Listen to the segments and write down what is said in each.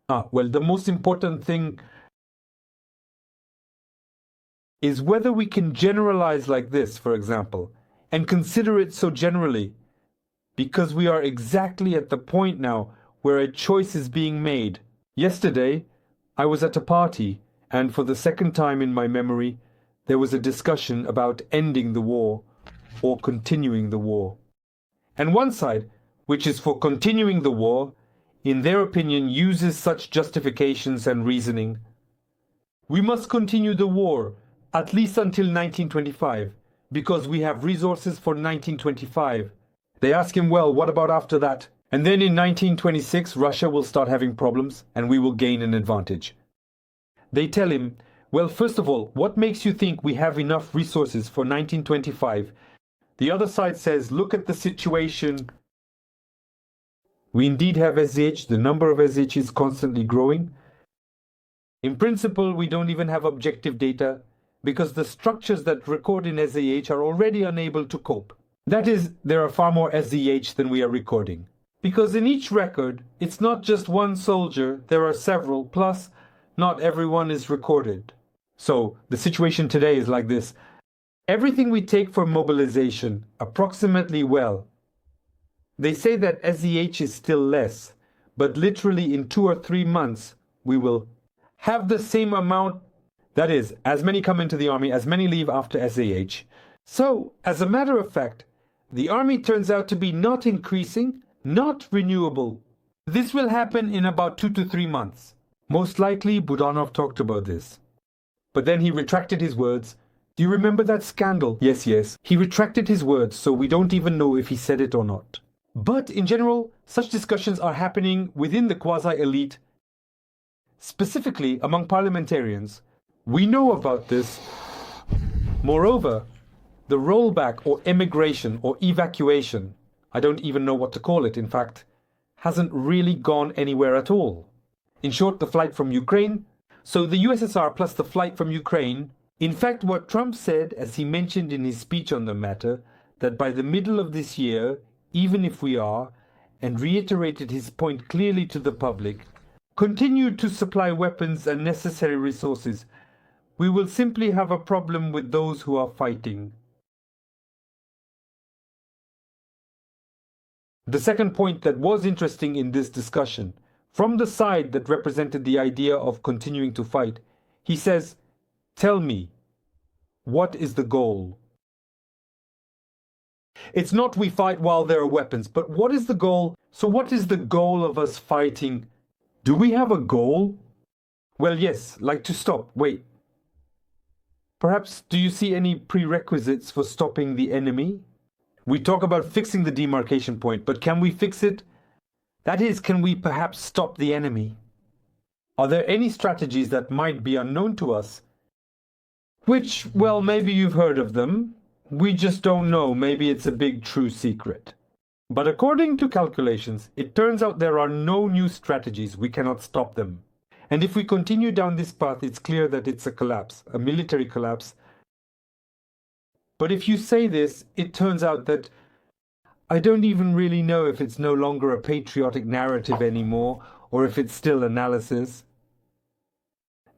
Well, the most important thing is whether we can generalize like this, for example, and consider it so generally, because we are exactly at the point now where a choice is being made. Yesterday, I was at a party, and for the second time in my memory, there was a discussion about ending the war or continuing the war. And one side, which is for continuing the war, in their opinion, uses such justifications and reasoning. We must continue the war, at least until 1925, because we have resources for 1925. They ask him, well, what about after that? And then in 1926, Russia will start having problems, and we will gain an advantage. They tell him, well, first of all, what makes you think we have enough resources for 1925? The other side says, look at the situation. We indeed have SDH. The number of SDH is constantly growing. In principle, we don't even have objective data because the structures that record in SDH are already unable to cope. That is, there are far more SDH than we are recording. Because in each record, it's not just one soldier, there are several, plus not everyone is recorded. So the situation today is like this. Everything we take for mobilization, approximately well. They say that SDH is still less, but literally in 2 or 3 months, we will have the same amount. That is, as many come into the army, as many leave after SDH. So, as a matter of fact, the army turns out to be not increasing, not renewable. This will happen in about 2 to 3 months. Most likely, Budanov talked about this. But then he retracted his words. Do you remember that scandal? Yes. He retracted his words, so we don't even know if he said it or not. But in general, such discussions are happening within the quasi-elite, specifically among parliamentarians. We know about this. Moreover, the rollback or emigration or evacuation, I don't even know what to call it, in fact, hasn't really gone anywhere at all. In short, the flight from Ukraine. So the USSR plus the flight from Ukraine. In fact, what Trump said, as he mentioned in his speech on the matter, that by the middle of this year, even if we are, and reiterated his point clearly to the public, continued to supply weapons and necessary resources, we will simply have a problem with those who are fighting. The second point that was interesting in this discussion, from the side that represented the idea of continuing to fight, he says, tell me, what is the goal? It's not we fight while there are weapons, but what is the goal? So what is the goal of us fighting? Do we have a goal? Well, yes, like to stop. Wait. Perhaps, do you see any prerequisites for stopping the enemy? We talk about fixing the demarcation point, but can we fix it? That is, can we perhaps stop the enemy? Are there any strategies that might be unknown to us? Which, well, maybe you've heard of them. We just don't know. Maybe it's a big true secret. But according to calculations, it turns out there are no new strategies. We cannot stop them. And if we continue down this path, it's clear that it's a collapse, a military collapse. But if you say this, it turns out that I don't even really know if it's no longer a patriotic narrative anymore, or if it's still analysis.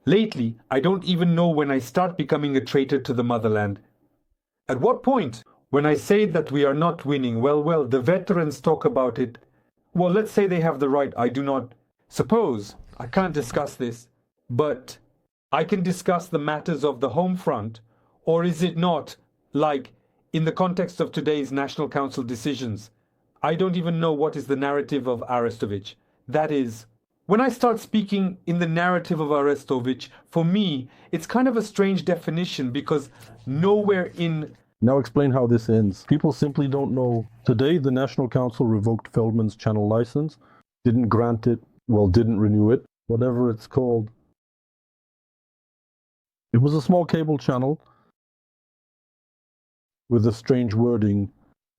Lately, I don't even know when I start becoming a traitor to the motherland. At what point? When I say that we are not winning, well, the veterans talk about it. Well, let's say they have the right. I do not. Suppose, I can't discuss this, but I can discuss the matters of the home front, or is it not, like, in the context of today's National Council decisions? I don't even know what is the narrative of Arestovich. That is, when I start speaking in the narrative of Arestovich, for me, it's kind of a strange definition because nowhere in... Now explain how this ends. People simply don't know. Today, the National Council revoked Feldman's channel license, didn't grant it, didn't renew it, whatever it's called. It was a small cable channel with a strange wording,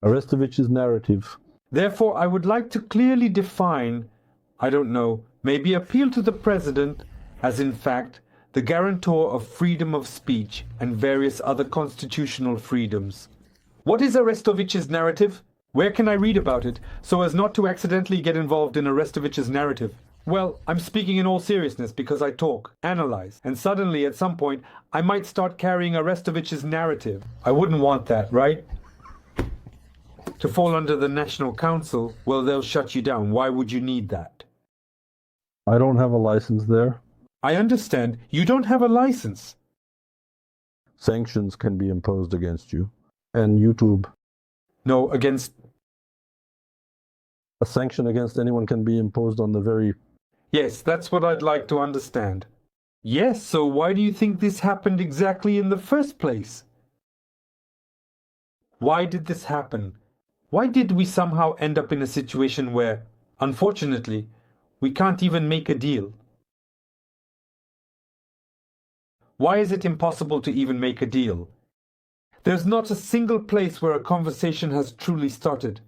Arestovich's narrative. Therefore, I would like to clearly define, I don't know, maybe appeal to the President as in fact the guarantor of freedom of speech and various other constitutional freedoms. What is Arestovich's narrative? Where can I read about it so as not to accidentally get involved in Arestovich's narrative? Well, I'm speaking in all seriousness because I talk, analyze, and suddenly at some point I might start carrying Arestovich's narrative. I wouldn't want that, right? To fall under the National Council, well, they'll shut you down. Why would you need that? I don't have a license there. I understand. You don't have a license. Sanctions can be imposed against you. And YouTube. No, against... A sanction against anyone can be imposed on the very... Yes, that's what I'd like to understand. Yes, so why do you think this happened exactly in the first place? Why did this happen? Why did we somehow end up in a situation where, unfortunately, we can't even make a deal? Why is it impossible to even make a deal? There's not a single place where a conversation has truly started.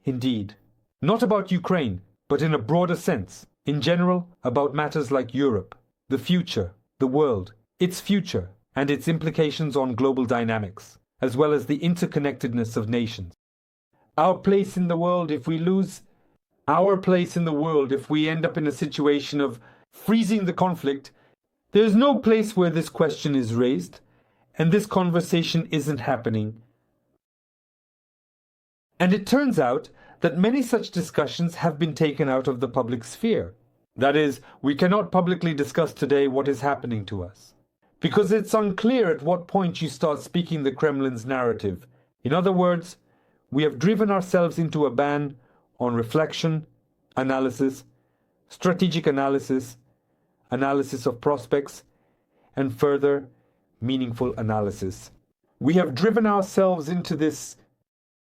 Indeed, not about Ukraine, but in a broader sense, in general, about matters like Europe, the future, the world, its future, and its implications on global dynamics, as well as the interconnectedness of nations. Our place in the world if we lose, our place in the world if we end up in a situation of freezing the conflict. There's no place where this question is raised, and this conversation isn't happening. And it turns out that many such discussions have been taken out of the public sphere. That is, we cannot publicly discuss today what is happening to us, because it's unclear at what point you start speaking the Kremlin's narrative. In other words, we have driven ourselves into a ban on reflection, analysis, strategic analysis, analysis of prospects, and further, meaningful analysis. We have driven ourselves into this